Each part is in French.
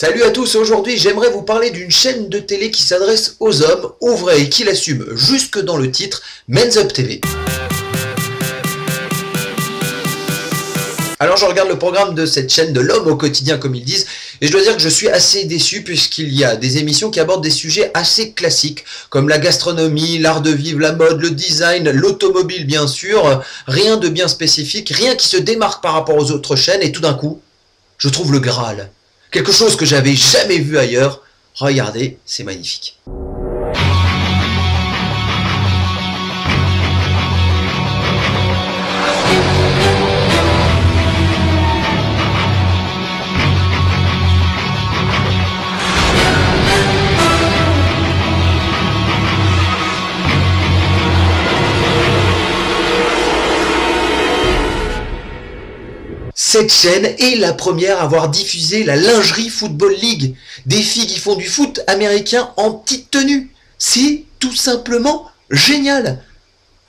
Salut à tous, aujourd'hui j'aimerais vous parler d'une chaîne de télé qui s'adresse aux hommes, aux vrais et qui l'assume jusque dans le titre, Men's Up TV. Alors je regarde le programme de cette chaîne de l'homme au quotidien comme ils disent, et je dois dire que je suis assez déçu puisqu'il y a des émissions qui abordent des sujets assez classiques, comme la gastronomie, l'art de vivre, la mode, le design, l'automobile bien sûr, rien de bien spécifique, rien qui se démarque par rapport aux autres chaînes, et tout d'un coup, je trouve le Graal. Quelque chose que j'avais jamais vu ailleurs. Regardez, c'est magnifique. Cette chaîne est la première à avoir diffusé la lingerie Football League. Des filles qui font du foot américain en petite tenue. C'est tout simplement génial.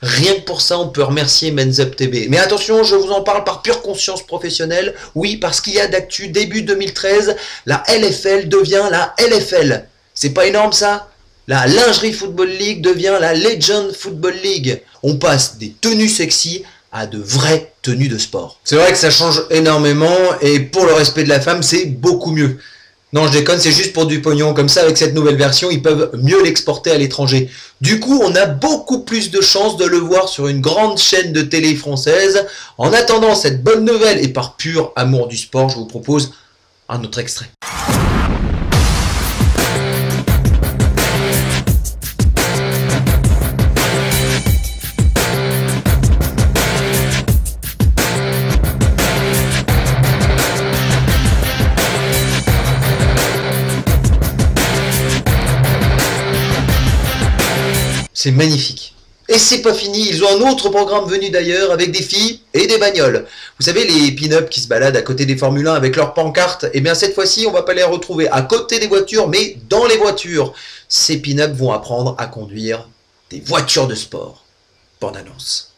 Rien que pour ça, on peut remercier Men's Up TV. Mais attention, je vous en parle par pure conscience professionnelle. Oui, parce qu'il y a d'actu, début 2013, la LFL devient la LFL. C'est pas énorme ça ? La lingerie Football League devient la Legend Football League. On passe des tenues sexy à de vraies tenues de sport. C'est vrai que ça change énormément et pour le respect de la femme, c'est beaucoup mieux. Non, je déconne, c'est juste pour du pognon. Comme ça, avec cette nouvelle version, ils peuvent mieux l'exporter à l'étranger. Du coup, on a beaucoup plus de chances de le voir sur une grande chaîne de télé française. En attendant cette bonne nouvelle et par pur amour du sport, je vous propose un autre extrait. C'est magnifique. Et c'est pas fini, ils ont un autre programme venu d'ailleurs avec des filles et des bagnoles. Vous savez les pin-up qui se baladent à côté des Formule 1 avec leurs pancartes? Eh bien cette fois-ci, on va pas les retrouver à côté des voitures, mais dans les voitures. Ces pin-up vont apprendre à conduire des voitures de sport. Bonne annonce.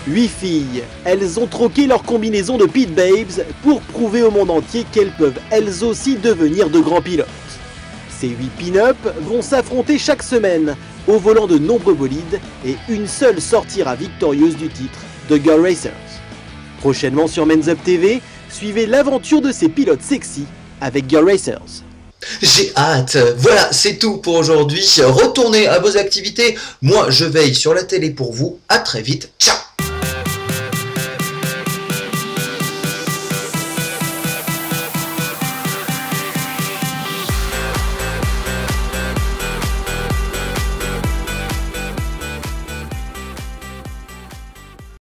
8 filles, elles ont troqué leur combinaison de pit babes pour prouver au monde entier qu'elles peuvent elles aussi devenir de grands pilotes. Ces 8 pin-up vont s'affronter chaque semaine au volant de nombreux bolides et une seule sortira victorieuse du titre de Girl Racers. Prochainement sur Men's Up TV, suivez l'aventure de ces pilotes sexy avec Girl Racers. J'ai hâte. Voilà, c'est tout pour aujourd'hui. Retournez à vos activités. Moi, je veille sur la télé pour vous. À très vite. Ciao.